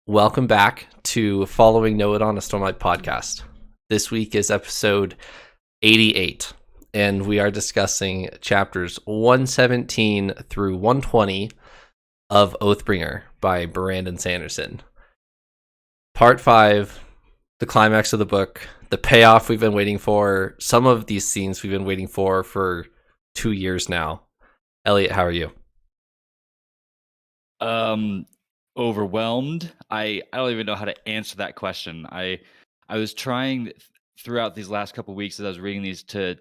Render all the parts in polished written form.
Welcome back to Following Noah on a Stormlight podcast. This week is episode 88, and we are discussing chapters 117 through 120 of Oathbringer by Brandon Sanderson. Part 5, the climax of the book, the payoff we've been waiting for, some of these scenes we've been waiting for 2 years now. Elliot, how are you? Overwhelmed. I don't even know how to answer that question. I was trying throughout these last couple of weeks as I was reading these to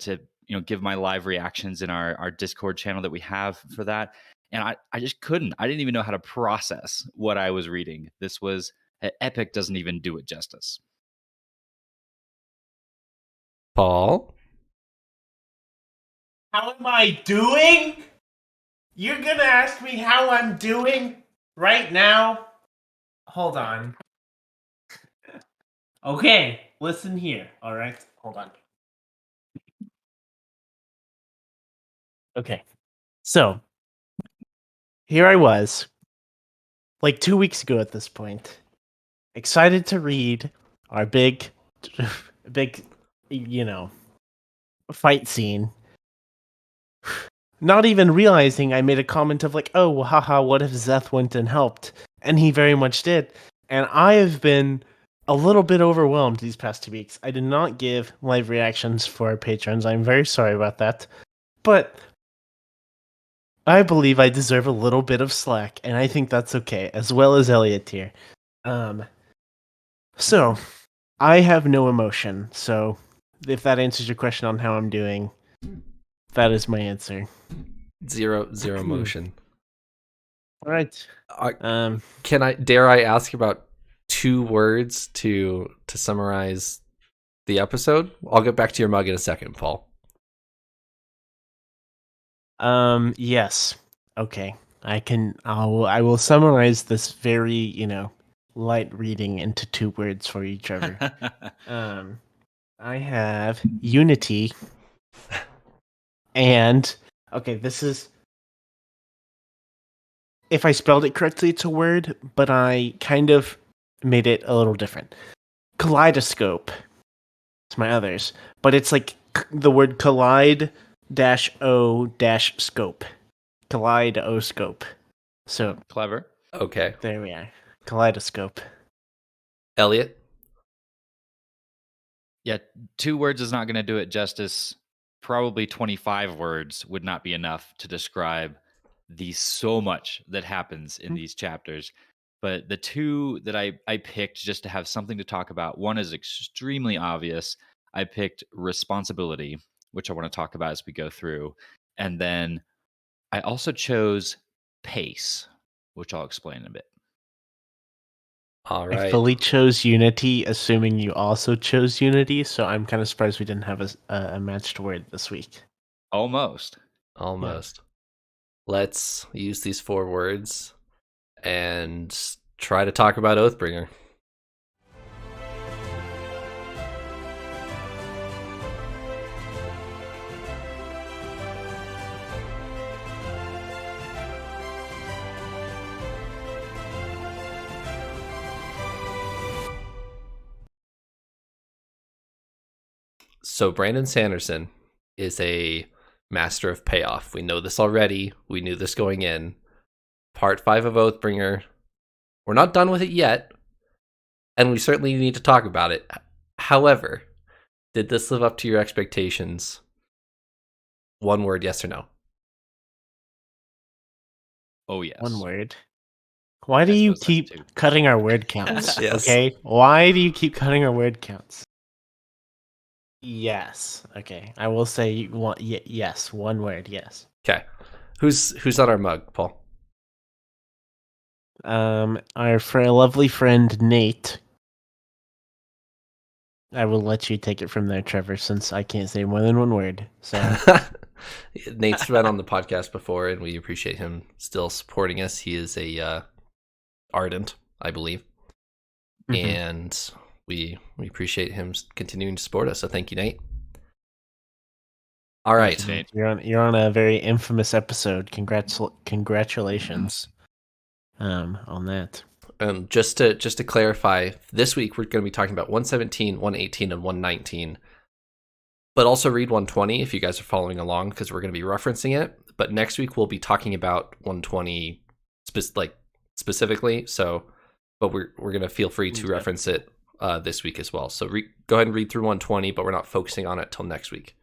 give my live reactions in our Discord channel that we have for that, and I just couldn't. I didn't even know how to process what I was reading. This was epic. Doesn't even do it justice. Paul? How am I doing? You're gonna ask me how I'm doing right now? Hold on. Okay, listen here, alright? Hold on. Okay, so, here I was, like 2 weeks ago at this point, excited to read our big, fight scene. Not even realizing I made a comment of like, oh, haha, what if Zeth went and helped? And he very much did. And I have been a little bit overwhelmed these past 2 weeks. I did not give live reactions for our patrons. I'm very sorry about that. But I believe I deserve a little bit of slack, and I think that's okay, as well as Elliot here. So, I have no emotion. So, if that answers your question on how I'm doing, that is my answer. Zero motion. All right. Dare I ask about 2 words to summarize the episode? I'll get back to your mug in a second, Paul. Yes. Okay. I will summarize this very, light reading into 2 words for you, Trevor. I have unity. And okay, this is, if I spelled it correctly, it's a word, but I kind of made it a little different. Kaleidoscope. It's my others, but it's like the word collide-o-scope. Kaleidoscope. So Clever. Okay. there we are. Kaleidoscope. Elliot? Yeah, 2 words is not going to do it justice. Probably 25 words would not be enough to describe so much that happens in these chapters. But the 2 that I picked just to have something to talk about, one is extremely obvious. I picked responsibility, which I want to talk about as we go through. And then I also chose pace, which I'll explain in a bit. All right. I fully chose unity, assuming you also chose unity, so I'm kind of surprised we didn't have a matched word this week. Almost. Let's use these 4 words and try to talk about Oathbringer. So Brandon Sanderson is a master of payoff. We know this already. We knew this going in. Part 5 of Oathbringer. We're not done with it yet, and we certainly need to talk about it. However, did this live up to your expectations? 1 word, yes or no? Oh, yes. 1 word. Why do you keep cutting our word counts? Yes. Okay? Why do you keep cutting our word counts? Yes. Okay. I will say yes. 1 word, yes. Okay. Who's on our mug, Paul? Our lovely friend Nate. I will let you take it from there, Trevor, since I can't say more than 1 word. So Nate's been on the podcast before, and we appreciate him still supporting us. He is a ardent, I believe, and we appreciate him continuing to support us. So thank you, Nate. All right, Nate. You're on a very infamous episode. Congratulations on that. Just to clarify, this week we're going to be talking about 117, 118, and 119. But also read 120 if you guys are following along, because we're going to be referencing it. But next week we'll be talking about 120 specifically. So, but we're going to feel free to reference it this week as well. So go ahead and read through 120, but we're not focusing on it till next week.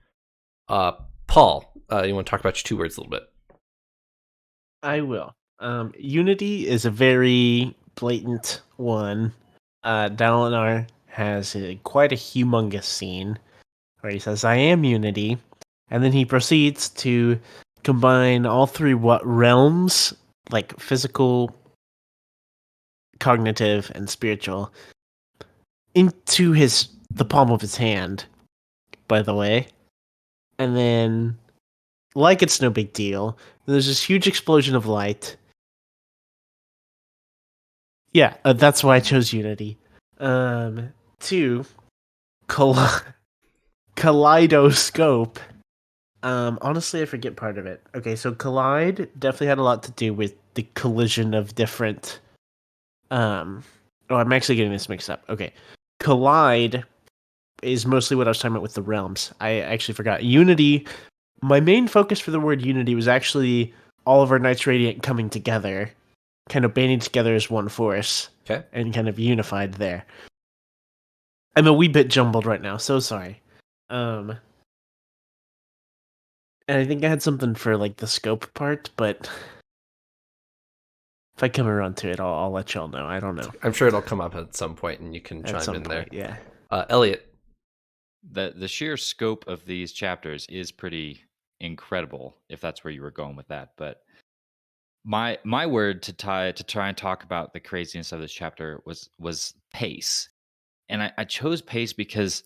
Paul, you want to talk about your 2 words a little bit? I will. Unity is a very blatant one. Dalinar has quite a humongous scene where he says, "I am Unity," and then he proceeds to combine all 3 realms, like physical, cognitive, and spiritual, into the palm of his hand, by the way. And then, like it's no big deal, there's this huge explosion of light. Yeah, that's why I chose Unity. 2, kaleidoscope. Honestly, I forget part of it. Okay, so collide definitely had a lot to do with the collision of different. I'm actually getting this mixed up. Okay, collide is mostly what I was talking about with the realms. I actually forgot. Unity. My main focus for the word unity was actually all of our Knights Radiant coming together, kind of banding together as one force, Okay, and kind of unified there. I'm a wee bit jumbled right now, so sorry. And I think I had something for like the scope part, but if I come around to it, I'll let y'all know. I don't know. I'm sure it'll come up at some point, and you can chime in there. Yeah. Elliot. The sheer scope of these chapters is pretty incredible, if that's where you were going with that. But my word to try and talk about the craziness of this chapter was pace. And I chose pace because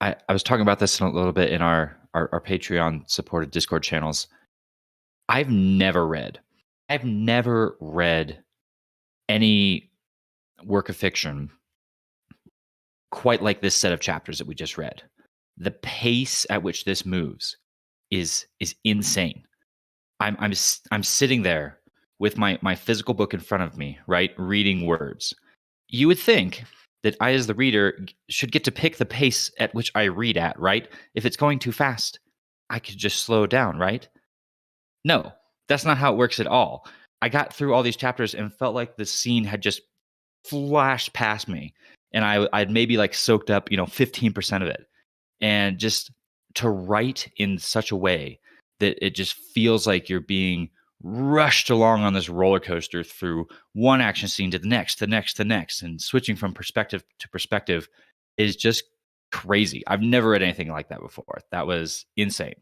I was talking about this in a little bit in our Patreon supported Discord channels. I've never read any work of fiction quite like this set of chapters that we just read. The pace at which this moves is insane. I'm sitting there with my physical book in front of me, right, reading words. You would think that I, as the reader, should get to pick the pace at which I read at, right? If it's going too fast, I could just slow down, right? No, that's not how it works at all. I got through all these chapters and felt like the scene had just flashed past me, and I'd maybe like soaked up 15% of it, and just to write in such a way that it just feels like you're being rushed along on this roller coaster through one action scene to the next, and switching from perspective to perspective is just crazy. I've never read anything like that before. That was insane.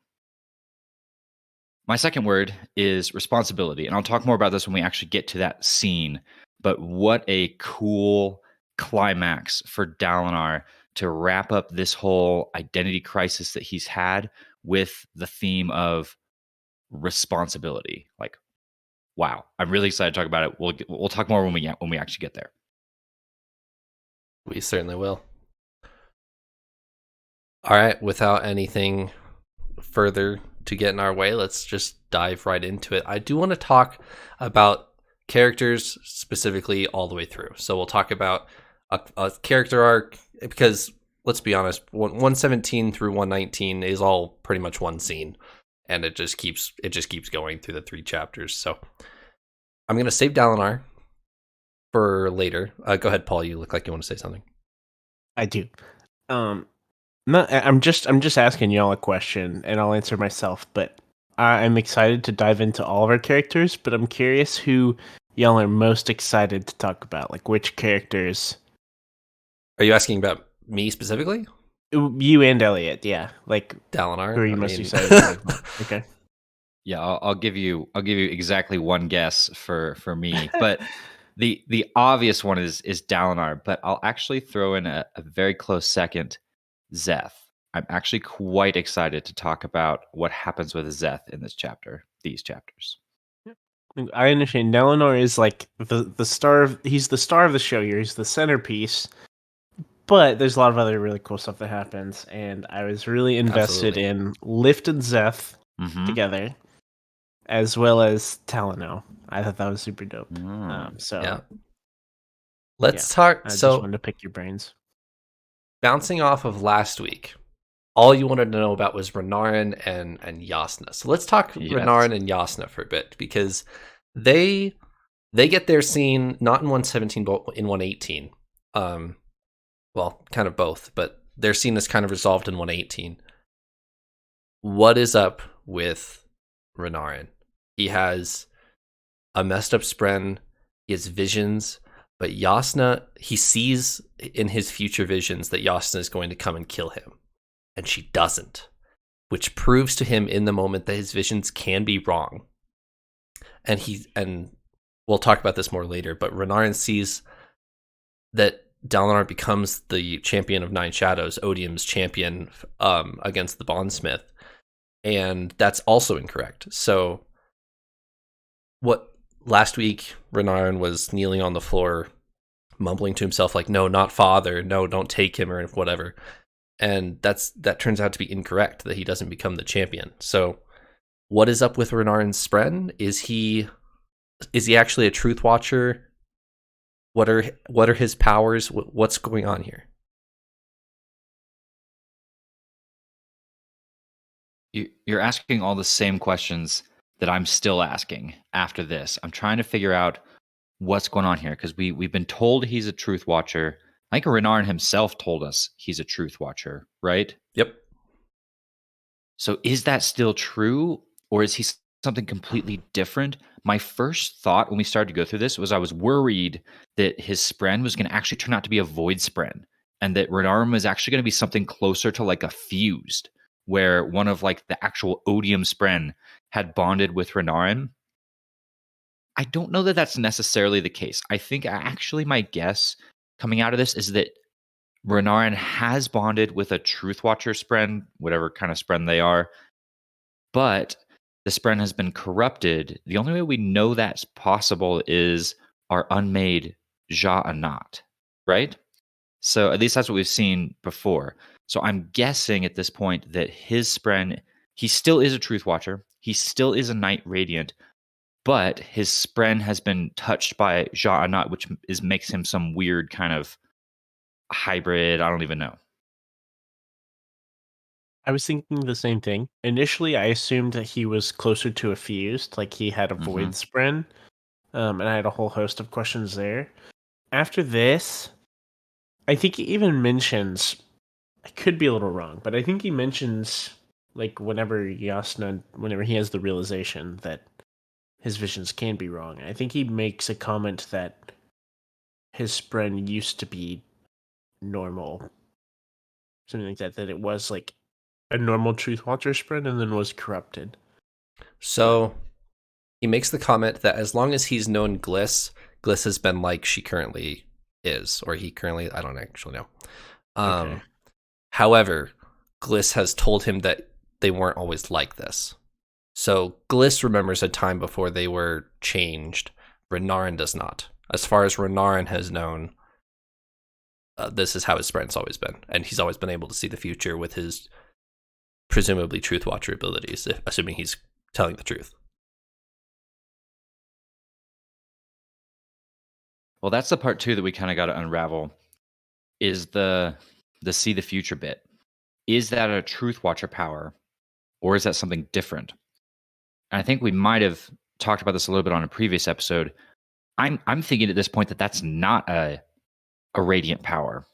My second word is responsibility, and I'll talk more about this when we actually get to that scene. But what a cool climax for Dalinar to wrap up this whole identity crisis that he's had with the theme of responsibility. Like, wow, I'm really excited to talk about it. We'll talk more when we actually get there. We certainly will. All right, without anything further to get in our way, let's just dive right into it. I do want to talk about characters specifically all the way through. So we'll talk about a character arc, because let's be honest, 117 through 119 is all pretty much one scene, and it just keeps going through the 3 chapters. So I'm going to save Dalinar for later. Go ahead, Paul. You look like you want to say something. I do. I'm just asking y'all a question, and I'll answer myself. But I'm excited to dive into all of our characters. But I'm curious who y'all are most excited to talk about. Like, which characters? Are you asking about me specifically? You and Eliot, yeah. Like Dalinar. who are you most excited to talk about? Okay. Yeah, I'll give you exactly one guess for me, but the obvious one is Dalinar, but I'll actually throw in a very close second, Szeth. I'm actually quite excited to talk about what happens with Szeth in these chapters. I understand. Dalinar is like the star he's the star of the show here. He's the centerpiece. But there's a lot of other really cool stuff that happens, and I was really invested in Lift and Szeth together, as well as Talano. I thought that was super dope. Let's talk. I just So, wanted to pick your brains. bouncing off of last week, all you wanted to know about was Renarin and Jasnah. So let's talk Renarin and Jasnah for a bit, because they get their scene not in 117 but in 118. Well, kind of both, but their scene is kind of resolved in 118. What is up with Renarin? He has a messed up spren, he has visions, but Jasnah, he sees in his future visions that Jasnah is going to come and kill him. And she doesn't, which proves to him in the moment that his visions can be wrong. And we'll talk about this more later, but Renarin sees that Dalinar becomes the champion of Nine Shadows, Odium's champion against the Bondsmith, and that's also incorrect. So what last week Renarin was kneeling on the floor, mumbling to himself like, "No, not father, no, don't take him," or whatever. And that turns out to be incorrect, that he doesn't become the champion. So what is up with Renarin's spren? Is he actually a truth watcher? What are his powers? What's going on here? You're asking all the same questions that I'm still asking after this. I'm trying to figure out what's going on here, because we've been told he's a truth watcher. I think Renarin himself told us he's a truth watcher, right? Yep. So is that still true, or is he something completely different? My first thought when we started to go through this was I was worried that his spren was going to actually turn out to be a void spren, and that Renarin was actually going to be something closer to like a fused, where one of like the actual Odium spren had bonded with Renarin. I don't know that that's necessarily the case. I think actually my guess coming out of this is that Renarin has bonded with a Truth Watcher spren, whatever kind of spren they are, but the spren has been corrupted. The only way we know that's possible is our unmade Jasnah, right? So at least that's what we've seen before. So I'm guessing at this point that his spren, he still is a Truth Watcher. He still is a Knight Radiant, but his spren has been touched by Jasnah, which makes him some weird kind of hybrid. I don't even know. I was thinking the same thing. Initially, I assumed that he was closer to a fused, like he had a void spren, and I had a whole host of questions there. After this, I think he even mentions, I could be a little wrong, but I think he mentions, like, whenever he has the realization that his visions can be wrong, I think he makes a comment that his spren used to be normal. Something like that it was, like, a normal Truth Watcher spren and then was corrupted. So he makes the comment that as long as he's known Gliss has been like she currently is, or he currently, I don't actually know. Okay. However, Gliss has told him that they weren't always like this. So Gliss remembers a time before they were changed. Renarin does not. As far as Renarin has known, this is how his spren's always been. And he's always been able to see the future with his presumably Truth Watcher abilities, assuming he's telling the truth. Well, that's the part too that we kind of got to unravel, is the see the future bit. Is that a Truth Watcher power, or is that something different? And I think we might have talked about this a little bit on a previous episode. I'm thinking at this point that that's not a radiant power,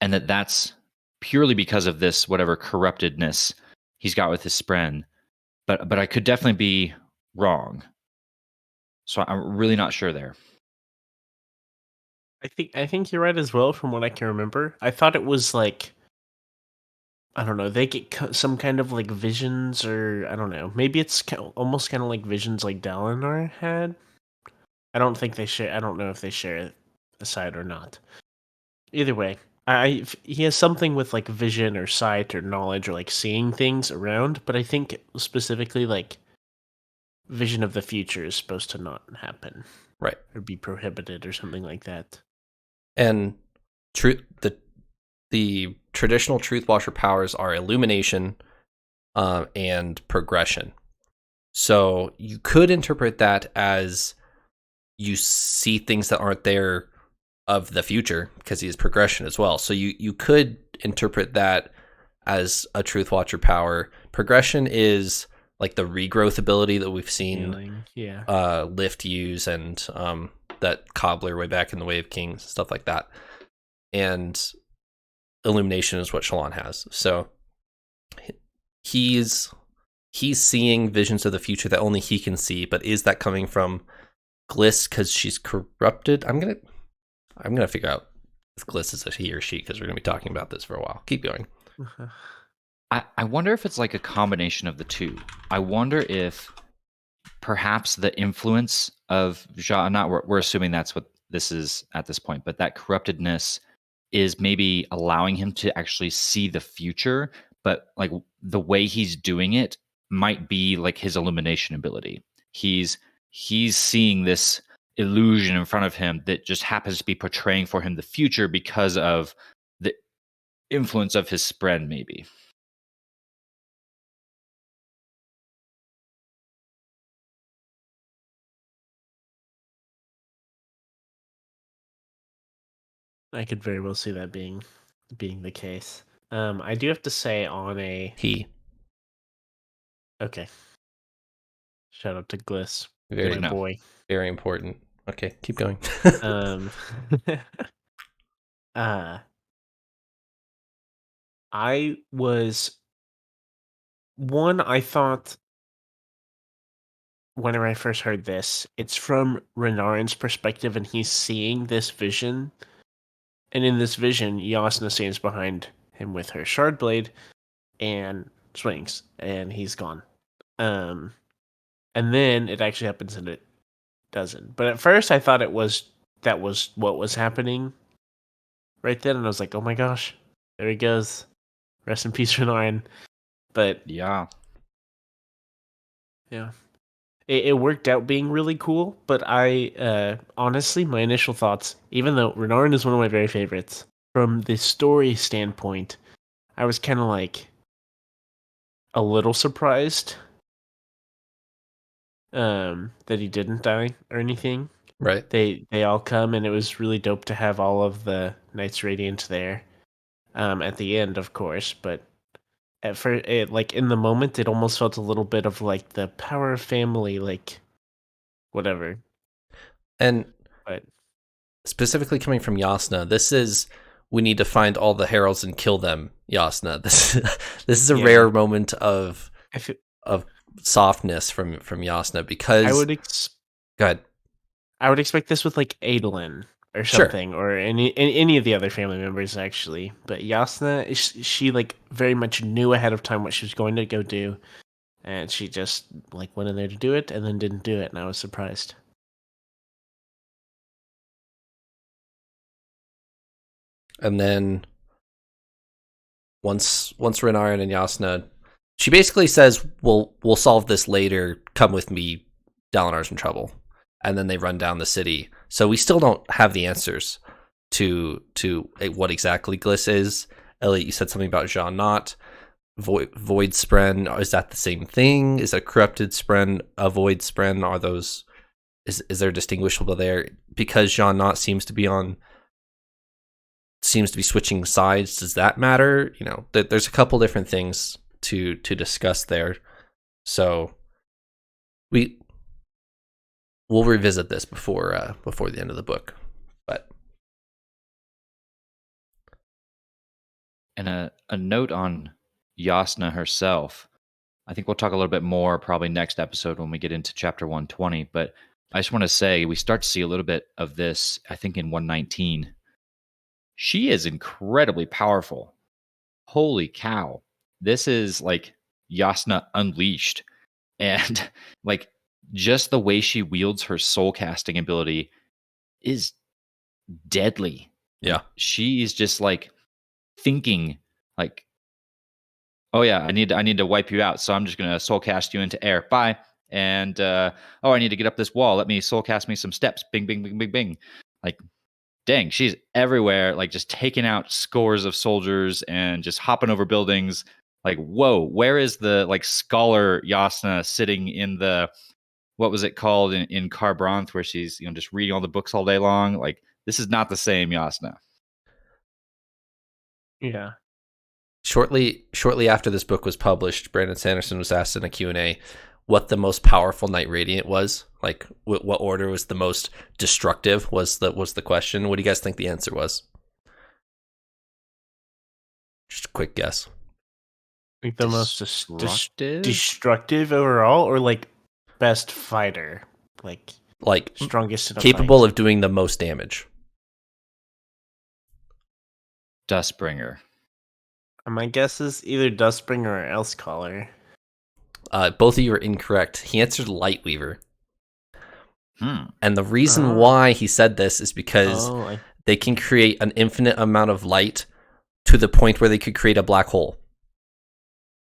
and that's purely because of this whatever corruptedness he's got with his spren. But I could definitely be wrong. So I'm really not sure there. I think you're right as well, from what I can remember. I thought it was like, I don't know, they get some kind of like visions, or I don't know. Maybe it's almost kind of like visions like Dalinar had. I don't think they share. I don't know if they share a side or not. Either way, he has something with like vision or sight or knowledge or like seeing things around. But I think specifically like vision of the future is supposed to not happen, Right, or be prohibited or something like that. And the traditional Truth Watcher powers are illumination and progression. So you could interpret that as you see things that aren't there of the future because he has progression as well. So you could interpret that as a Truth Watcher power. Progression is like the regrowth ability that we've seen Lift use, and that Cobbler way back in the Way of Kings, stuff like that. And Illumination is what Shallan has. So he's seeing visions of the future that only he can see, but is that coming from Gliss because she's corrupted? I'm gonna figure out if Gliss is a he or she, because we're gonna be talking about this for a while. Keep going. I wonder if it's like a combination of the two. I wonder if perhaps the influence of Jasnah, we're assuming that's what this is at this point, but that corruptedness is maybe allowing him to actually see the future, but like the way he's doing it might be like his illumination ability. He's seeing this illusion in front of him that just happens to be portraying for him the future because of the influence of his spren, maybe. I could very well see that being the case. I do have to say on a He. Okay. Shout out to Gliss. Very my boy. Very important. Okay, keep going. I was I thought whenever I first heard this, it's from Renarin's perspective, and he's seeing this vision. And in this vision, Jasnah stands behind him with her shard blade and swings, and he's gone. And then it actually happens, and it doesn't. But at first, I thought that was what was happening right then, and I was like, "Oh my gosh, there he goes! Rest in peace, Renarin." But yeah, it worked out being really cool. But I honestly, my initial thoughts, even though Renarin is one of my very favorites, from the story standpoint, I was kind of like a little surprised that he didn't die or anything. Right. They all come, and it was really dope to have all of the Knights Radiant there. At the end, of course, but at first, like in the moment, it almost felt a little bit of like the power of family, like whatever. And but specifically coming from Jasnah, this is, we need to find all the heralds and kill them. Jasnah, this is a rare moment of softness from Jasnah, because I would go ahead. I would expect this with like Adolin or something, or any of the other family members actually. But Jasnah, she like very much knew ahead of time what she was going to go do, and she just like went in there to do it and then didn't do it, and I was surprised. And then once Renarin and Jasnah, she basically says, we'll solve this later, come with me, Dalinar's in trouble. And then they run down the city. So we still don't have the answers to what exactly Gliss is. Eliot, you said something about Jasnah. Void Spren, is that the same thing? Is a corrupted Spren a Void Spren? Are those, is there distinguishable there? Because Jasnah seems to be switching sides. Does that matter? You know, there's a couple different things to discuss there. So we'll revisit this before the end of the book. And a note on Jasnah herself. I think we'll talk a little bit more probably next episode when we get into chapter 120. But I just want to say we start to see a little bit of this, I think, in 119. She is incredibly powerful. Holy cow. This is like Jasnah unleashed. And like just the way she wields her soul casting ability is deadly. Yeah. She's just like thinking like, oh yeah, I need to wipe you out. So I'm just going to soul cast you into air. Bye. And I need to get up this wall. Let me soul cast me some steps. Bing, bing, bing, bing, bing. Like, dang, she's everywhere, like just taking out scores of soldiers and just hopping over buildings. Like, whoa, where is the like scholar Jasnah sitting in the what was it called in Carbranth, where she's just reading all the books all day long. Like, this is not the same Jasnah. Yeah. Shortly after this book was published, Brandon Sanderson was asked in a Q&A what the most powerful Knight Radiant was. Like, what order was the most destructive was the question. What do you guys think the answer was? Just a quick guess. Like the most Destructive? destructive overall, or like best fighter, like strongest in a capable fight? of doing the most damage. Dustbringer. My guess is either Dustbringer or Elsecaller. Both of you are incorrect. He answered Lightweaver. And the reason Oh. why he said this is because they can create an infinite amount of light to the point where they could create a black hole.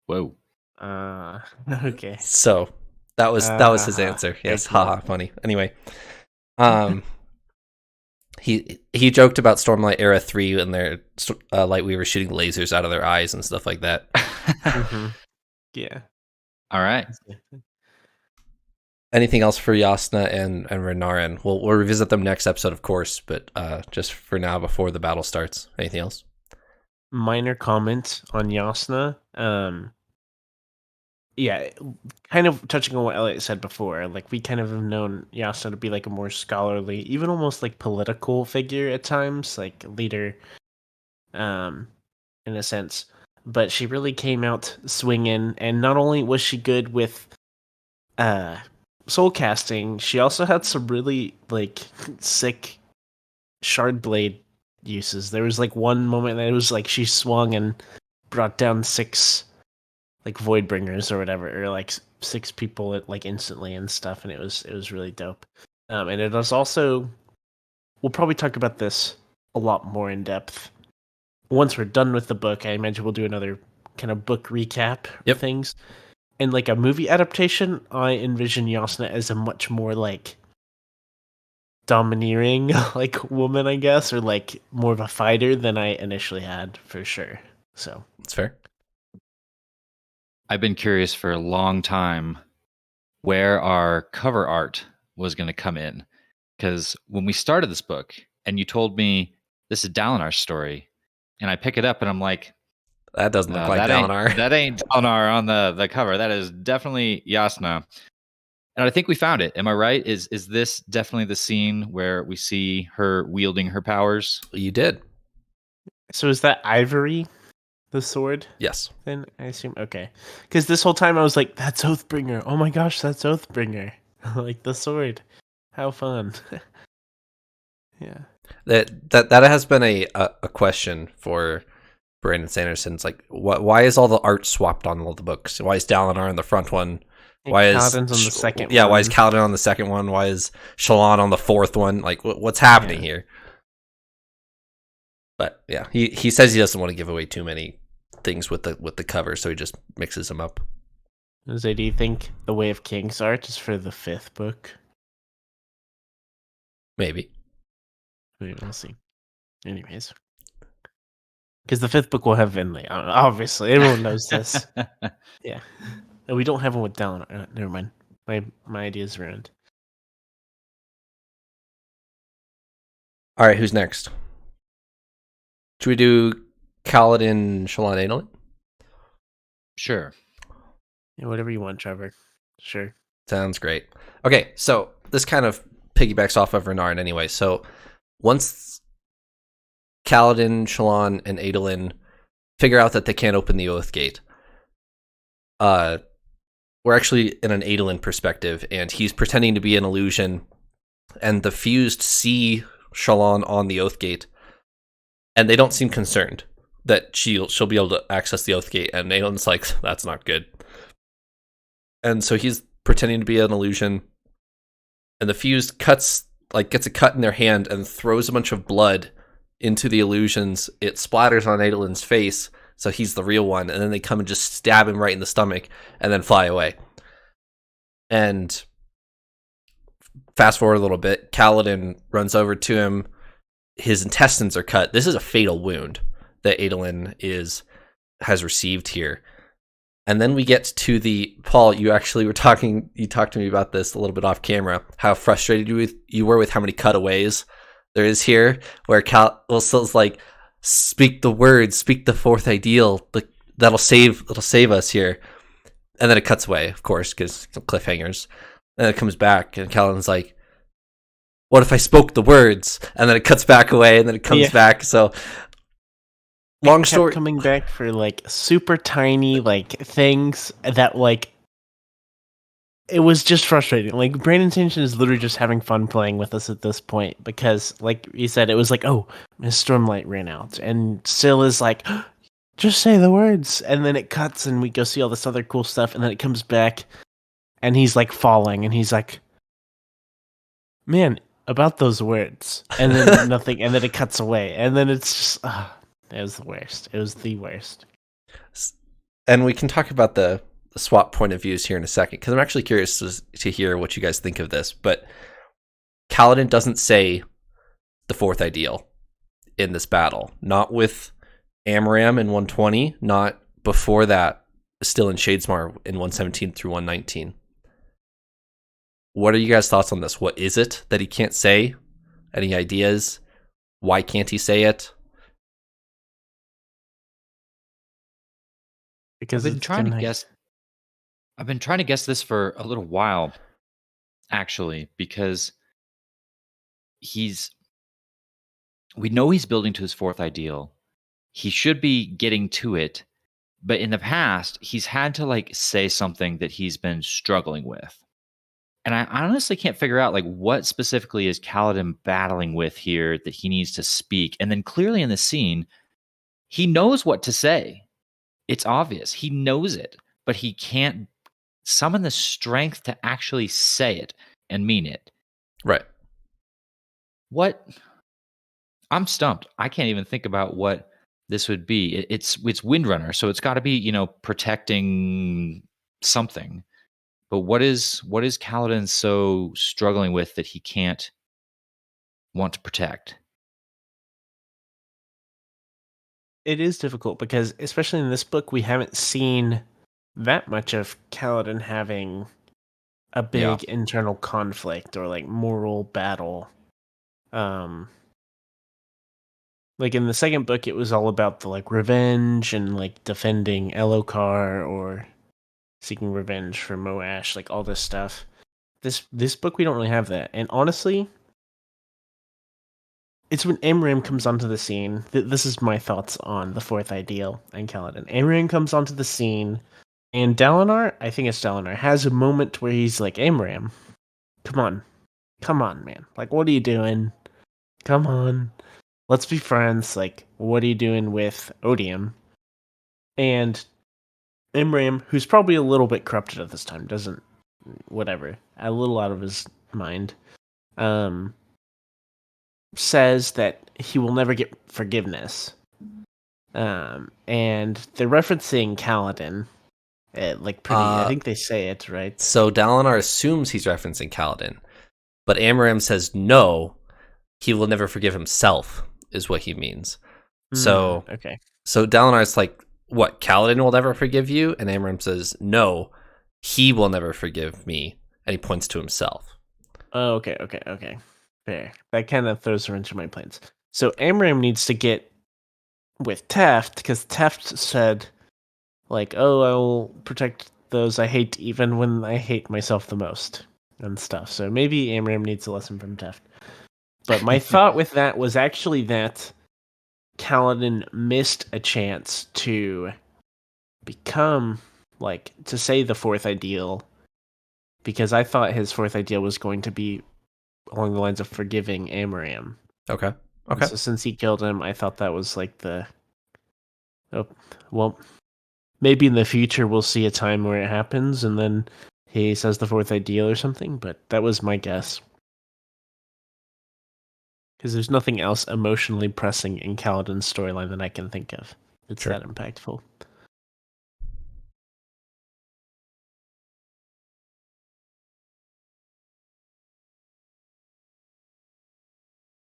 Whoa. Okay. So that was his answer. Yes, haha, funny. Anyway, he joked about Stormlight Era 3 and their Lightweaver shooting lasers out of their eyes and stuff like that. Mm-hmm. Yeah. All right. Anything else for Jasnah and Renarin? We'll revisit them next episode, of course, but just for now, before the battle starts. Anything else? Minor comment on Jasnah. Yeah, kind of touching on what Elliot said before. Like, we kind of have known Jasnah to be like a more scholarly, even almost like political figure at times, like leader, in a sense. But she really came out swinging, and not only was she good with soul casting, she also had some really like sick shard blade uses. There was like one moment that it was like she swung and brought down 6 like Voidbringers or whatever, or like 6 people like instantly and stuff, and it was really dope. And it was also, we'll probably talk about this a lot more in depth once we're done with the book. I imagine we'll do another kind of book recap of things. And like a movie adaptation, I envision Jasnah as a much more like domineering like woman, I guess, or like more of a fighter than I initially had, for sure. So that's fair. I've been curious for a long time where our cover art was going to come in, because when we started this book and you told me this is Dalinar's story, and I pick it up and I'm like, that doesn't look like Dalinar. That ain't Dalinar on the cover. That is definitely Jasnah. And I think we found it. Am I right? Is this definitely the scene where we see her wielding her powers? You did. So is that Ivory, the sword? Yes. Then I assume, okay. Because this whole time I was like, that's Oathbringer. Oh my gosh, that's Oathbringer. Like the sword. How fun. Yeah. That has been a question for Brandon Sanderson. It's like, why is all the art swapped on all the books? Why is Dalinar on the front one? Why is Kaladin's on the second one? Why is Kaladin on the second one? Why is Shallan on the fourth one? Like, what's happening here? But yeah, he says he doesn't want to give away too many things with the cover, so he just mixes them up. So do you think the Way of Kings art is for the 5th book? Maybe. We'll see. Anyways. Because the 5th book will have Vinley. Obviously, everyone knows this. Yeah. And we don't have one with Dalinar. Never mind. My idea's ruined. All right, who's next? Should we do Kaladin, Shallan, Adolin? Sure. Yeah, whatever you want, Trevor. Sure. Sounds great. Okay, so this kind of piggybacks off of Renarin anyway. So once Kaladin, Shallan, and Adolin figure out that they can't open the Oath Gate, we're actually in an Adolin perspective, and he's pretending to be an illusion, and the fused see Shallan on the Oath Gate, and they don't seem concerned that she'll be able to access the Oath Gate, and Adolin's like, that's not good. And so he's pretending to be an illusion, and the fused gets a cut in their hand and throws a bunch of blood into the illusions. It splatters on Adolin's face, so he's the real one, and then they come and just stab him right in the stomach and then fly away. And fast forward a little bit, Kaladin runs over to him. His intestines are cut. This is a fatal wound that Adolin has received here. And then we get to the Paul. You actually were talking. You talked to me about this a little bit off camera. How frustrated you were with how many cutaways there is here, where Cal's like, "Speak the words, speak the fourth ideal. That'll save us here." And then it cuts away, of course, because some cliffhangers. And it comes back, and Kaladin's like, "What if I spoke the words?" And then it cuts back away, and then it comes back. So. Long story coming back for like super tiny like things that like it was just frustrating. Like Brandon Tension is literally just having fun playing with us at this point because like you said, it was like, oh, Miss Stormlight ran out, and Syl is like, just say the words, and then it cuts and we go see all this other cool stuff, and then it comes back and he's like falling and he's like, man, about those words, and then nothing, and then it cuts away, and then it's just it was the worst. It was the worst. And we can talk about the swap point of views here in a second, because I'm actually curious to hear what you guys think of this. But Kaladin doesn't say the fourth ideal in this battle. Not with Amaram in 120, not before that, still in Shadesmar in 117 through 119. What are you guys' thoughts on this? What is it that he can't say? Any ideas? Why can't he say it? Because I've been trying to guess. I've been trying to guess this for a little while, actually, because we know he's building to his fourth ideal. He should be getting to it, but in the past, he's had to like say something that he's been struggling with. And I honestly can't figure out like what specifically is Kaladin battling with here that he needs to speak. And then clearly in the scene, he knows what to say. It's obvious. He knows it, but he can't summon the strength to actually say it and mean it. Right. What? I'm stumped. I can't even think about what this would be. It's Windrunner, so it's got to be, protecting something. But what is Kaladin so struggling with that he can't want to protect? It is difficult because, especially in this book, we haven't seen that much of Kaladin having a big internal conflict or like moral battle. Like in the second book, it was all about the like revenge and like defending Elokar or seeking revenge for Moash, like all this stuff. This book we don't really have that, and honestly, it's when Amaram comes onto the scene. This is my thoughts on the fourth ideal and Kaladin. Amaram comes onto the scene, and Dalinar, I think it's Dalinar, has a moment where he's like, Amaram, come on, man. Like, what are you doing? Come on. Let's be friends. Like, what are you doing with Odium? And Imram, who's probably a little bit corrupted at this time, doesn't, whatever, a little out of his mind, says that he will never get forgiveness. And they're referencing Kaladin. Like, pretty, I think they say it, right? So Dalinar assumes he's referencing Kaladin, but Amaram says no, he will never forgive himself, is what he means. So Dalinar's like, what, Kaladin will never forgive you? And Amaram says, no, he will never forgive me. And he points to himself. Oh, okay. Fair. That kind of throws a wrench in my plans. So Amaram needs to get with Teft, because Teft said, like, oh, I will protect those I hate even when I hate myself the most, and stuff. So maybe Amaram needs a lesson from Teft. But my thought with that was actually that Kaladin missed a chance to become, like, to say the fourth ideal, because I thought his fourth ideal was going to be along the lines of forgiving Amaram. Okay. So since he killed him, I thought that was like maybe in the future we'll see a time where it happens and then he says the fourth ideal or something, but that was my guess. Because there's nothing else emotionally pressing in Kaladin's storyline that I can think of. It's that impactful.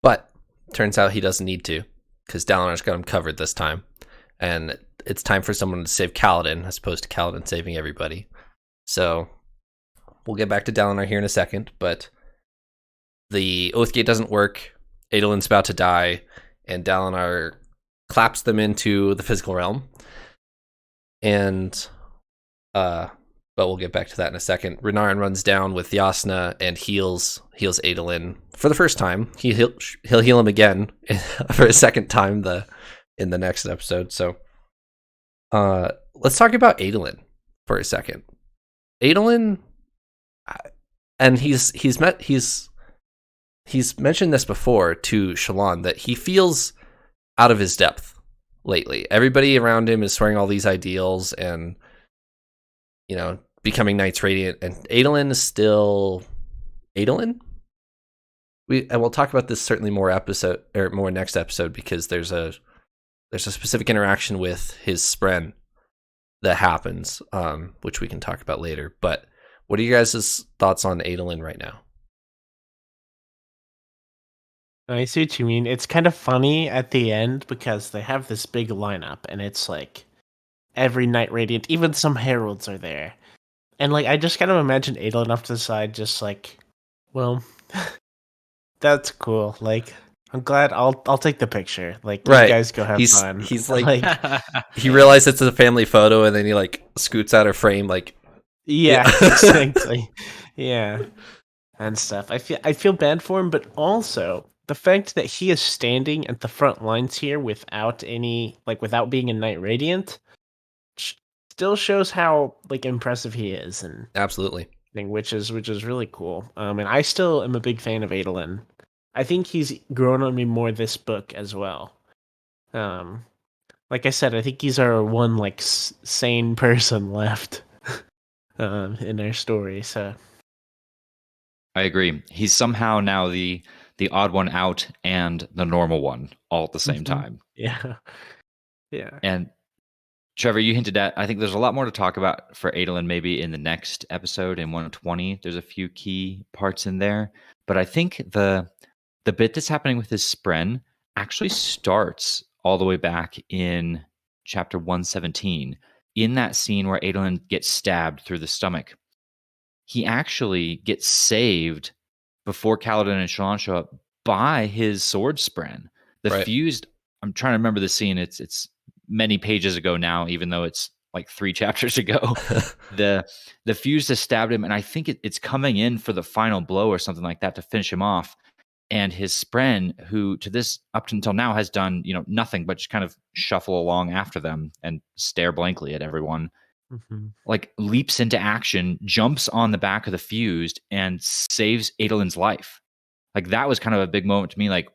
But turns out he doesn't need to, because Dalinar's got him covered this time. And it's time for someone to save Kaladin as opposed to Kaladin saving everybody. So we'll get back to Dalinar here in a second, but the Oathgate doesn't work. Adolin's about to die, and Dalinar claps them into the physical realm. And but we'll get back to that in a second. Renarin runs down with Jasnah and heals Adolin for the first time. He'll heal him again for a second time in the next episode. So let's talk about Adolin for a second. Adolin, and he's mentioned this before to Shallan, that he feels out of his depth lately. Everybody around him is swearing all these ideals and, you know, becoming Knights Radiant, and Adolin is still Adolin. We'll talk about this certainly more next episode, because there's a specific interaction with his spren that happens, which we can talk about later. But what are you guys' thoughts on Adolin right now? I see what you mean. It's kind of funny at the end because they have this big lineup, and it's like every Knight Radiant, even some heralds are there. And like I just kind of imagine Adolin off to the side, just like, well, that's cool. Like, I'm glad I'll take the picture. Like, Right. you guys go have fun. He's like he realized it's a family photo, and then he like scoots out of frame, like, yeah, exactly. Yeah. And stuff. I feel bad for him, but also the fact that he is standing at the front lines here without being a Knight Radiant still shows how like impressive he is, and absolutely, which is really cool. And I still am a big fan of Adolin. I think he's grown on me more this book as well. Like I said, I think he's our one like sane person left in our story. So I agree. He's somehow now the odd one out and the normal one all at the same time. Yeah. Yeah. And Trevor, you hinted at, I think there's a lot more to talk about for Adolin maybe in the next episode in 120. There's a few key parts in there. But I think the bit that's happening with his spren actually starts all the way back in chapter 117, in that scene where Adolin gets stabbed through the stomach. He actually gets saved before Kaladin and Shallan show up by his sword spren. The right. fused, I'm trying to remember the scene. It's many pages ago now, even though it's like 3 chapters ago. the fused has stabbed him, and I think it's coming in for the final blow or something like that to finish him off. And his spren, who to this up until now has done nothing but just kind of shuffle along after them and stare blankly at everyone, like leaps into action, jumps on the back of the fused, and saves Adolin's life. Like that was kind of a big moment to me. Like,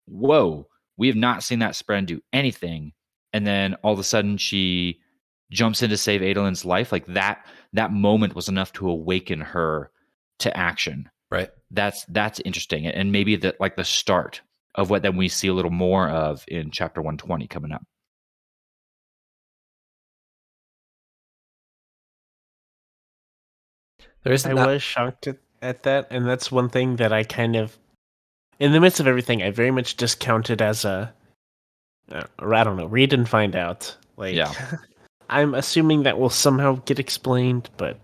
whoa, we have not seen that spren do anything, and then all of a sudden she jumps in to save Adolin's life. Like that moment was enough to awaken her to action. Right. That's interesting, and maybe the start of what then we see a little more of in chapter 120 coming up. I was shocked at that, and that's one thing that I kind of, in the midst of everything, I very much discounted as a, I don't know, read and find out. Like, yeah. I'm assuming that will somehow get explained, but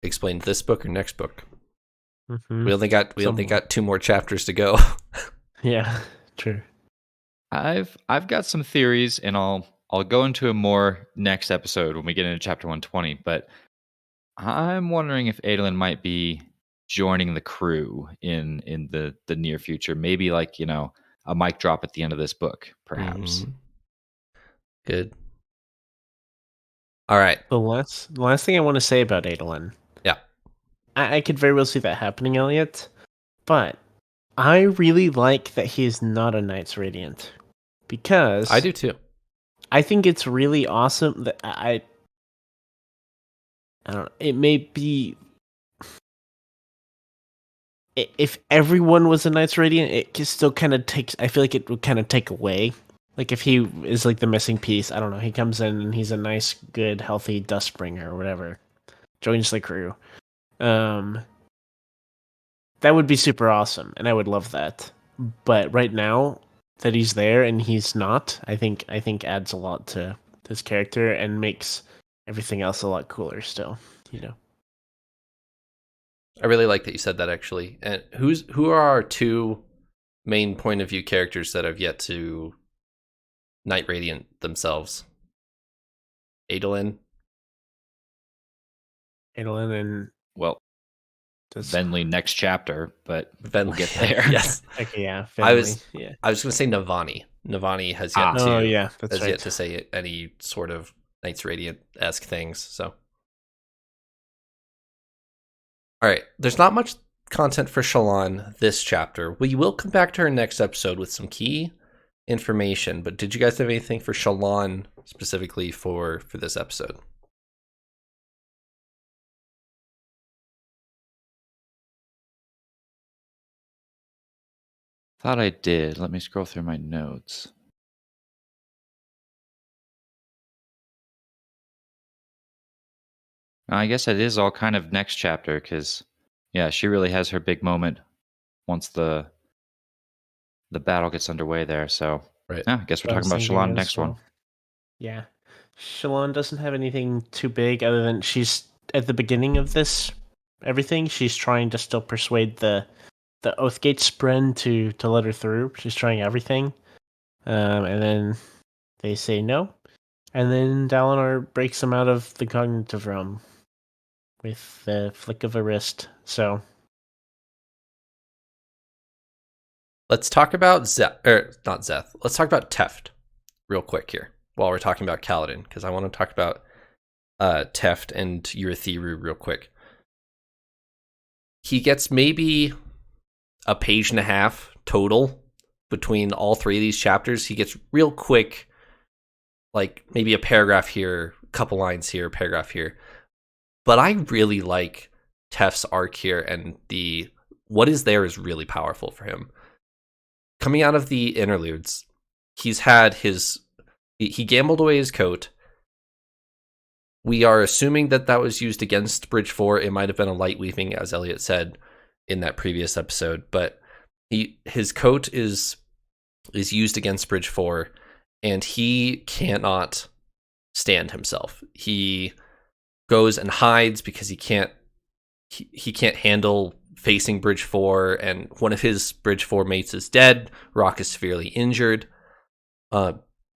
explained this book or next book. Mm-hmm. We only got 2 more chapters to go. Yeah, true. I've got some theories, and I'll go into a more next episode when we get into chapter 120. But I'm wondering if Adolin might be joining the crew in the near future. Maybe like a mic drop at the end of this book, perhaps. Mm-hmm. Good. All right. The last thing I want to say about Adolin. Yeah. I could very well see that happening, Eliot. But I really like that he is not a Knights Radiant. Because I do too. I think it's really awesome that I don't know, it may be, if everyone was a Knights Radiant, it still kind of takes, I feel like it would kind of take away. Like if he is like the missing piece, I don't know, he comes in and he's a nice, good, healthy Dustbringer or whatever, joins the crew. That would be super awesome, and I would love that. But right now, that he's there and he's not, I think adds a lot to this character and makes everything else a lot cooler still, you know. I really like that you said that, actually. And who are our two main point of view characters that have yet to Night Radiant themselves? Adolin And Well, Venli next chapter, but Venli, we'll get there. Yes. Okay, yeah. I was yeah. going to say Navani. Navani has yet to. Oh yeah, that's has right. yet to say any sort of Knights Radiant-esque things. So, all right. There's not much content for Shallan this chapter. We will come back to her next episode with some key information. But did you guys have anything for Shallan specifically for this episode? Thought I did. Let me scroll through my notes. I guess it is all kind of next chapter because, yeah, she really has her big moment once the battle gets underway there. So, Right. yeah, I guess we're talking about Shallan next one. Yeah. Shallan doesn't have anything too big other than she's at the beginning of this everything. She's trying to still persuade the Oathgate Spren to let her through. She's trying everything. And then they say no. And then Dalinar breaks them out of the cognitive realm with the flick of a wrist. So let's talk about not Zeth. Let's talk about Teft real quick here while we're talking about Kaladin, because I want to talk about Teft and Urithiru real quick. He gets maybe a page and a half total between all three of these chapters. He gets real quick, like maybe a paragraph here, a couple lines here, a paragraph here. But I really like Teft's arc here, and what is there is really powerful for him. Coming out of the interludes, he's had he gambled away his coat. We are assuming that was used against Bridge 4. It might have been a light weaving, as Eliot said in that previous episode, but his coat is used against Bridge 4, and he cannot stand himself. He goes and hides because he can't handle facing Bridge 4, and one of his Bridge 4 mates is dead. Rock is severely injured,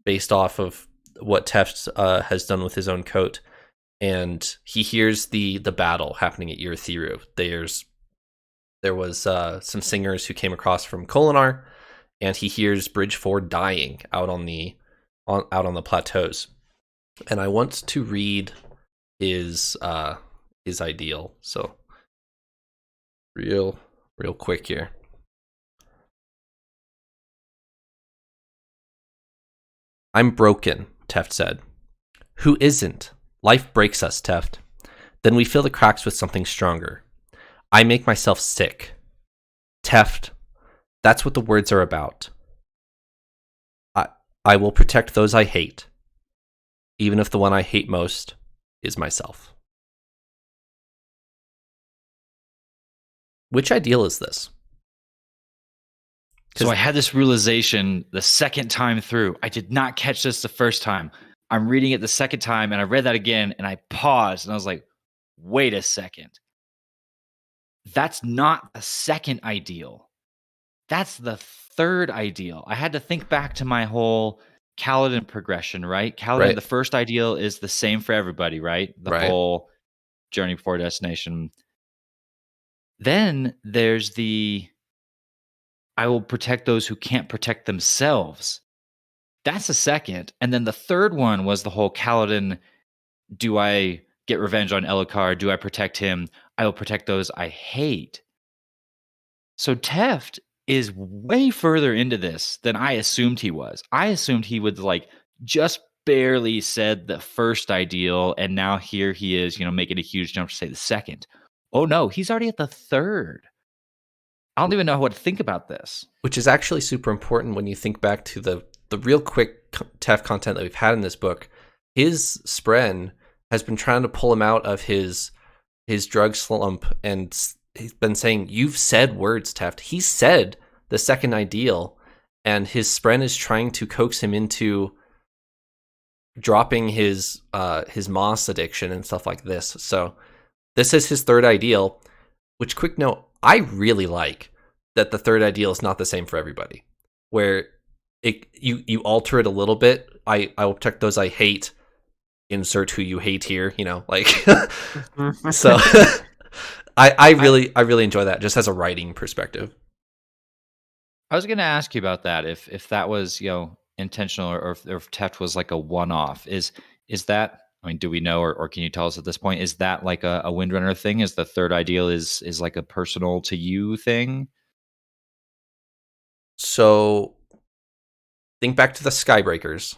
based off of what Teft has done with his own coat, and he hears the battle happening at Urithiru. There was some singers who came across from Kholinar, and he hears Bridge 4 dying out on the plateaus. And I want to read his ideal. So real quick here. I'm broken, Teft said. Who isn't? Life breaks us, Teft. Then we fill the cracks with something stronger. I make myself sick. Teft, that's what the words are about. I will protect those I hate, even if the one I hate most is myself. Which ideal is this? So I had this realization the second time through. I did not catch this the first time. I'm reading it the second time, and I read that again, and I paused, and I was like, wait a second. That's not the second ideal. That's the third ideal. I had to think back to my whole Kaladin progression, right? Kaladin, right. The first ideal is the same for everybody, right? The whole journey before destination. Then there's I will protect those who can't protect themselves. That's the second. And then the third one was the whole Kaladin, do I get revenge on Elhokar? Do I protect him? I will protect those I hate. So Teft is way further into this than I assumed he was. I assumed he would just barely said the first ideal, and now here he is, making a huge jump to say the second. Oh no, he's already at the third. I don't even know what to think about this. Which is actually super important when you think back to the real quick Teft content that we've had in this book. His Spren has been trying to pull him out of his drug slump, and he's been saying, you've said words, Teft. He said the second ideal, and his spren is trying to coax him into dropping his moss addiction and stuff like this. So this is his third ideal, which, quick note, I really like that the third ideal is not the same for everybody, where you alter it a little bit. I will protect those I hate, insert who you hate here, like so I really enjoy that just as a writing perspective. I was going to ask you about that, if that was intentional, or if Teft was like a one-off. Is that, I mean, do we know, or can you tell us at this point, is that like a Windrunner thing? Is the third ideal is like a personal to you thing? So think back to the Skybreakers.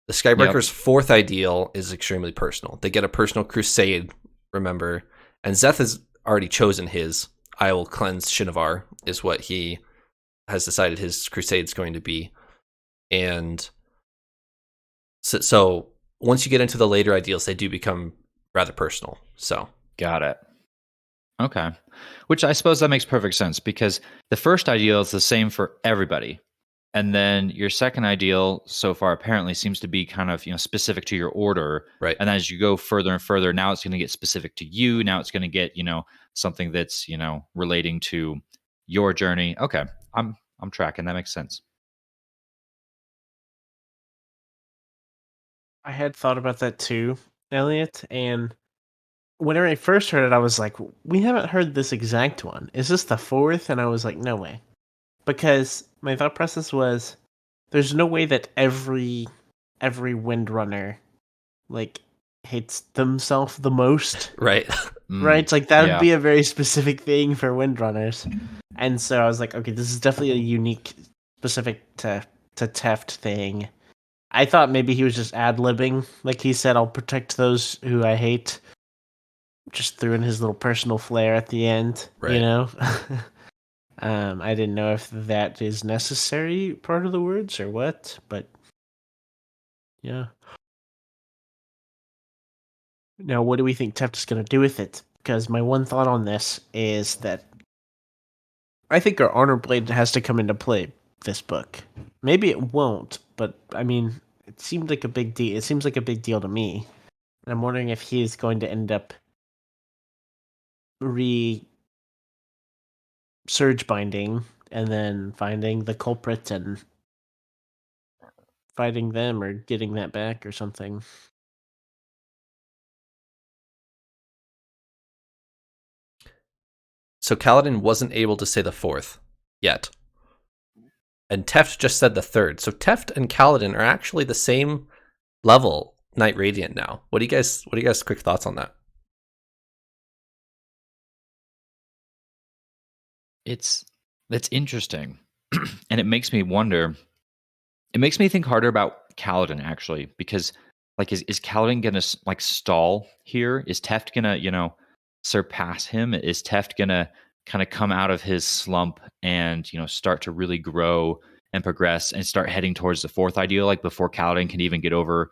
The Skybreakers' fourth ideal is extremely personal. They get a personal crusade, remember, and Szeth has already chosen his. I will cleanse Shinovar is what he has decided his crusade's going to be. And so once you get into the later ideals, they do become rather personal. So got it. Okay. Which I suppose that makes perfect sense, because the first ideal is the same for everybody. And then your second ideal so far apparently seems to be kind of, specific to your order. Right. And as you go further and further, now it's going to get specific to you. Now it's going to get, something that's, relating to your journey. Okay. I'm tracking. That makes sense. I had thought about that too, Elliot, and whenever I first heard it, I was like, we haven't heard this exact one. Is this the fourth? And I was like, no way. Because my thought process was, there's no way that every Windrunner, like, hates themselves the most. Right. Right? It's like, that would be a very specific thing for Windrunners. And so I was like, okay, this is definitely a unique, specific to Teft thing. I thought maybe he was just ad-libbing. Like he said, I'll protect those who I hate. Just threw in his little personal flair at the end, right. I didn't know if that is necessary part of the words or what, but yeah. Now, what do we think Teft is going to do with it? Because my one thought on this is that I think our Honor Blade has to come into play this book. Maybe it won't, but I mean, it seemed like a big deal. It seems like a big deal to me. And I'm wondering if he is going to end up surge binding and then finding the culprit and fighting them or getting that back or something. So Kaladin wasn't able to say the fourth yet. And Teft just said the third. So Teft and Kaladin are actually the same level Knight Radiant now. What do you guys quick thoughts on that? That's interesting. And it makes me wonder. It makes me think harder about Kaladin, actually, because like is Kaladin gonna like stall here? Is Teft gonna, surpass him? Is Teft gonna kind of come out of his slump and start to really grow and progress and start heading towards the fourth ideal, like before Kaladin can even get over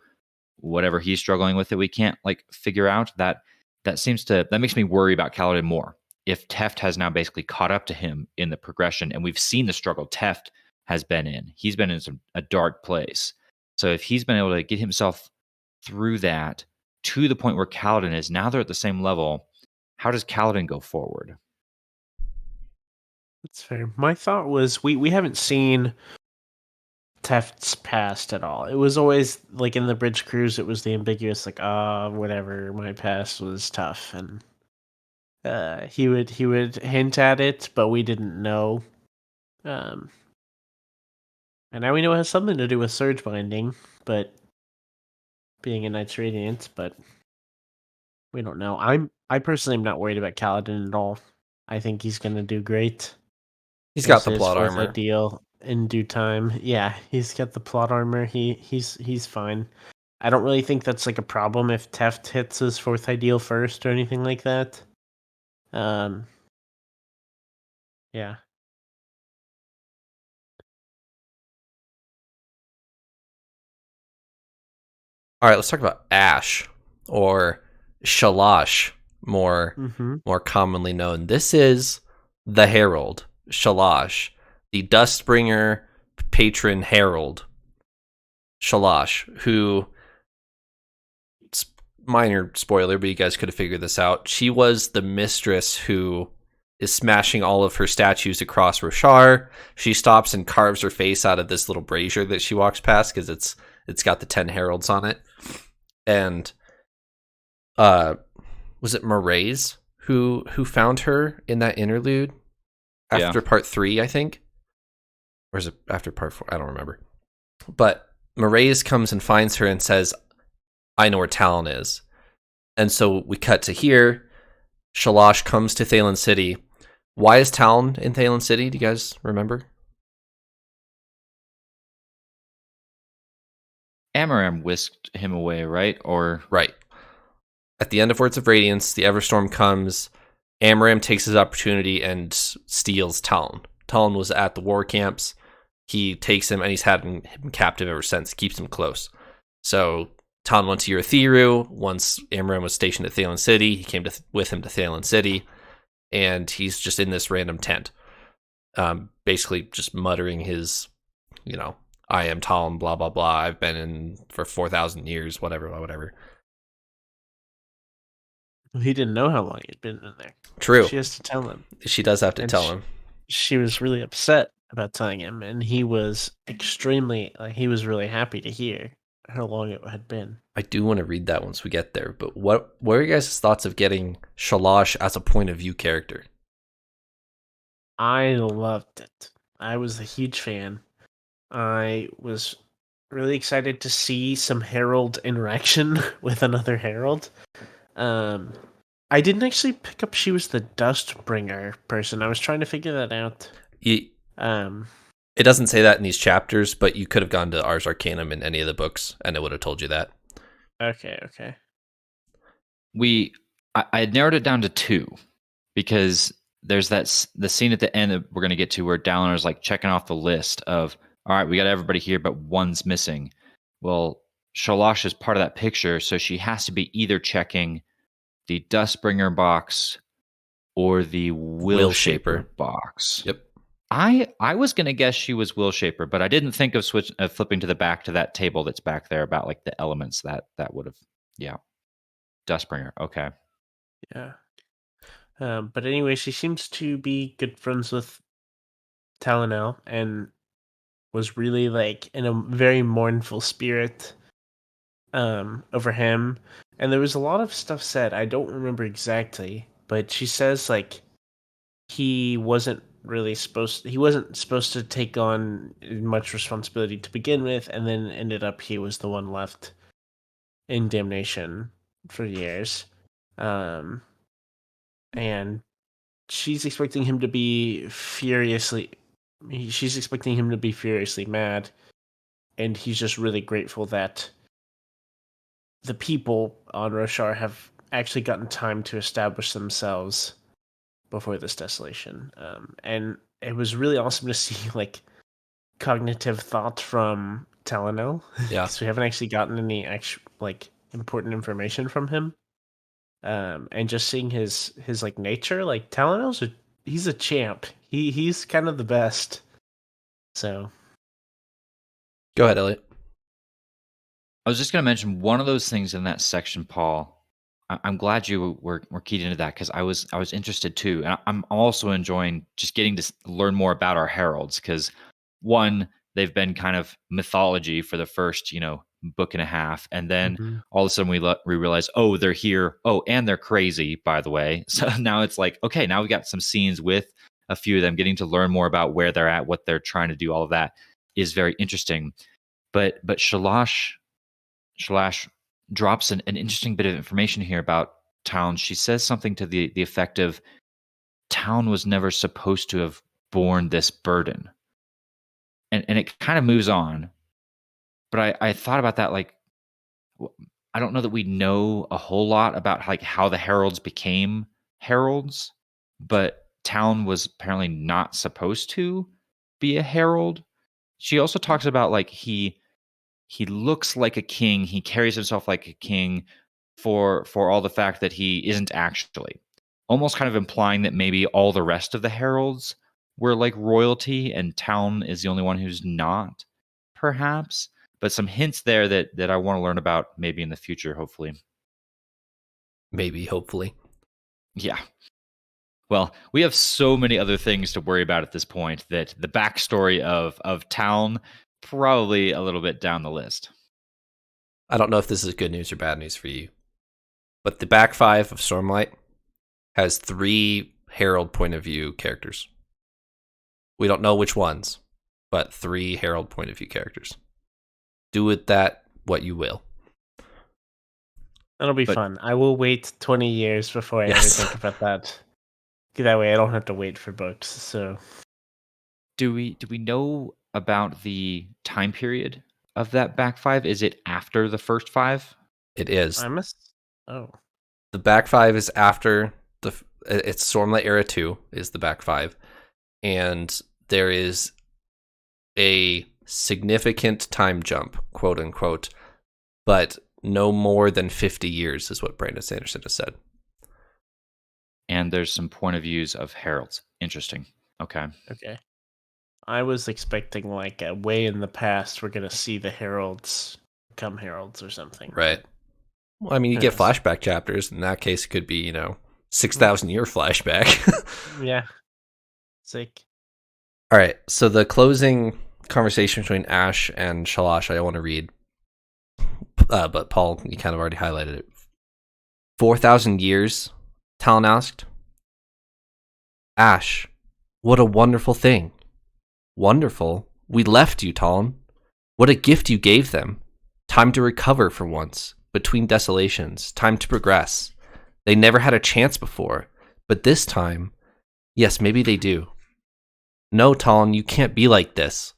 whatever he's struggling with that we can't like figure out? That makes me worry about Kaladin more. If Teft has now basically caught up to him in the progression, and we've seen the struggle Teft has been in. He's been in a dark place. So if he's been able to get himself through that to the point where Kaladin is, now they're at the same level. How does Kaladin go forward? That's fair. My thought was we haven't seen Teft's past at all. It was always like in the Bridge Cruise, it was the ambiguous, like, whatever, my past was tough, and he would hint at it, but we didn't know. And now we know it has something to do with surge binding, but being a Knight's Radiant, but we don't know. I personally am not worried about Kaladin at all. I think he's gonna do great. He's got the plot armor. Ideal in due time. Yeah, he's got the plot armor. He's fine. I don't really think that's like a problem if Teft hits his fourth ideal first or anything like that. Yeah. All right, let's talk about Ash, or Shalash, more commonly known. This is the Herald, Shalash, the Dustbringer, patron herald, Shalash, who, minor spoiler, but you guys could have figured this out. She was the mistress who is smashing all of her statues across Roshar. She stops and carves her face out of this little brazier that she walks past because it's got the 10 heralds on it. And was it Maraise who found her in that interlude after part 3, I think? Or is it after part 4? I don't remember. But Maraise comes and finds her and says, I know where Talon is. And so we cut to here. Shalash comes to Thaylen City. Why is Talon in Thaylen City? Do you guys remember? Amaram whisked him away, right? Or right. At the end of Words of Radiance, the Everstorm comes. Amaram takes his opportunity and steals Talon. Talon was at the war camps. He takes him, and he's had him captive ever since. Keeps him close. So Talon went to Urithiru. Once Amaram was stationed at Thaylen City, he came with him to Thaylen City, and he's just in this random tent, basically just muttering his, I am Talon, blah, blah, blah. I've been in for 4,000 years, whatever. He didn't know how long he'd been in there. True. She has to tell him. She does have to tell him. She was really upset about telling him, and he was he was really happy to hear how long it had been. I do want to read that once we get there, but what are your guys' thoughts of getting Shalash as a point of view character? I loved it. I was a huge fan. I was really excited to see some herald interaction with another herald. I didn't actually pick up she was the Dustbringer person. I was trying to figure that out. It doesn't say that in these chapters, but you could have gone to Ars Arcanum in any of the books, and it would have told you that. Okay. I had narrowed it down to 2 because there's the scene at the end that we're going to get to where Dalinor's like checking off the list of, all right, we got everybody here, but one's missing. Well, Shalash is part of that picture, so she has to be either checking the Dustbringer box or the Will Shaper box. Yep. I was going to guess she was Will Shaper, but I didn't think of flipping to the back to that table that's back there about like the elements that would have, Dustbringer. Okay. Yeah. But anyway, she seems to be good friends with Talonel and was really like in a very mournful spirit over him. And there was a lot of stuff said. I don't remember exactly, but she says like he wasn't supposed to take on much responsibility to begin with, and then ended up he was the one left in damnation for years. And she's expecting him to be furiously mad, and he's just really grateful that the people on Roshar have actually gotten time to establish themselves before this desolation. And it was really awesome to see like cognitive thought from Talonel. Yeah. Because we haven't actually gotten any actual like important information from him. And just seeing his like nature, like Talonel's he's a champ. He's kind of the best. So go ahead, Elliot. I was just going to mention one of those things in that section, Paul. I'm glad you were keyed into that because I was interested too, and I'm also enjoying just getting to learn more about our heralds because one, they've been kind of mythology for the first book and a half, and then all of a sudden we realize, oh, they're here, oh, and they're crazy, by the way. So now it's like, okay, now we got some scenes with a few of them, getting to learn more about where they're at, what they're trying to do. All of that is very interesting, but Shalash drops an interesting bit of information here about Town. She says something to the effect of Town was never supposed to have borne this burden. And it kind of moves on. But I thought about that, like, I don't know that we know a whole lot about like how the heralds became heralds, but Town was apparently not supposed to be a herald. She also talks about like he looks like a king. He carries himself like a king for all the fact that he isn't actually. Almost kind of implying that maybe all the rest of the heralds we're like royalty and Taln is the only one who's not, perhaps. But some hints there that I want to learn about maybe in the future, hopefully. Maybe, hopefully. Yeah. Well, we have so many other things to worry about at this point that the backstory of Taln probably a little bit down the list. I don't know if this is good news or bad news for you, but the back 5 of Stormlight has 3 herald point of view characters. We don't know which ones, but 3 herald point of view characters. Do with that what you will. That'll be fun. I will wait 20 years before I ever think about that. That way I don't have to wait for books. So, do we know about the time period of that back 5? Is it after the first 5? It is. The back 5 is after it's Stormlight Era 2 is the back 5. And there is a significant time jump, quote unquote, but no more than 50 years is what Brandon Sanderson has said. And there's some point of views of heralds. Interesting. Okay. I was expecting like way in the past we're going to see the heralds become heralds or something. Right. Well, I mean, you get flashback chapters. In that case, it could be, 6,000 year flashback. Yeah. Sick. All right. So the closing conversation between Ash and Shalash, I want to read. But Paul, you kind of already highlighted it. 4,000 years, Talon asked. Ash, what a wonderful thing. Wonderful? We left you, Talon. What a gift you gave them. Time to recover for once. Between desolations. Time to progress. They never had a chance before. But this time, yes, maybe they do. No, Talon, you can't be like this.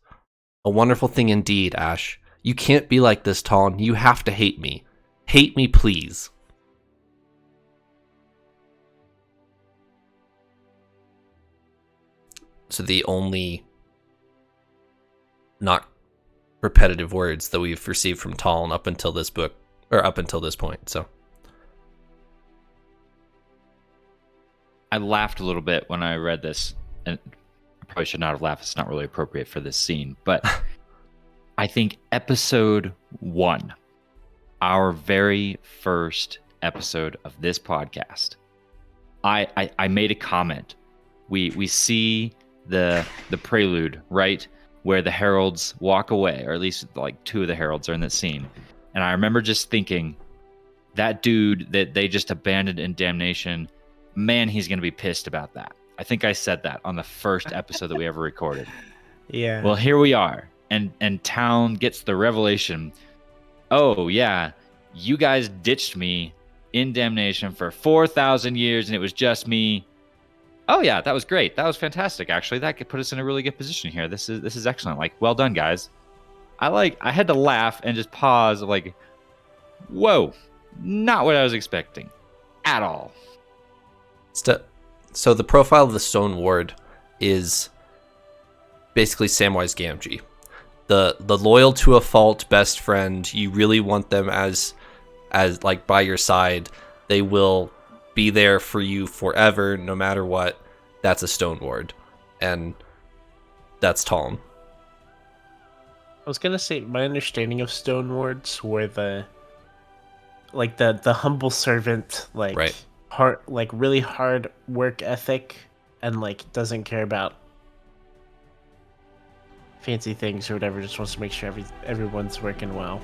A wonderful thing indeed, Ash. You can't be like this, Talon. You have to hate me. Hate me, please. So the only not repetitive words that we've received from Talon up until this book, or up until this point, so. I laughed a little bit when I read this, and I probably should not have laughed. It's not really appropriate for this scene, but I think episode 1, our very first episode of this podcast, I made a comment. We see the prelude, right, where the heralds walk away, or at least like 2 of the heralds are in that scene, and I remember just thinking, that dude that they just abandoned in damnation, man, he's going to be pissed about that. I think I said that on the first episode that we ever recorded. Yeah. Well, here we are. And Talon gets the revelation. Oh, yeah. You guys ditched me in damnation for 4,000 years, and it was just me. Oh, yeah, that was great. That was fantastic, actually. That could put us in a really good position here. This is excellent. Like, well done, guys. I had to laugh and just pause, like, whoa, not what I was expecting at all. So the profile of the Stone Ward is basically Samwise Gamgee. The loyal to a fault best friend. You really want them as like by your side. They will be there for you forever, no matter what. That's a Stone Ward, and that's Talon. I was gonna say my understanding of Stone Wards were the humble servant, like right. hard, like really hard work ethic, and like doesn't care about fancy things or whatever. Just wants to make sure everyone's working well,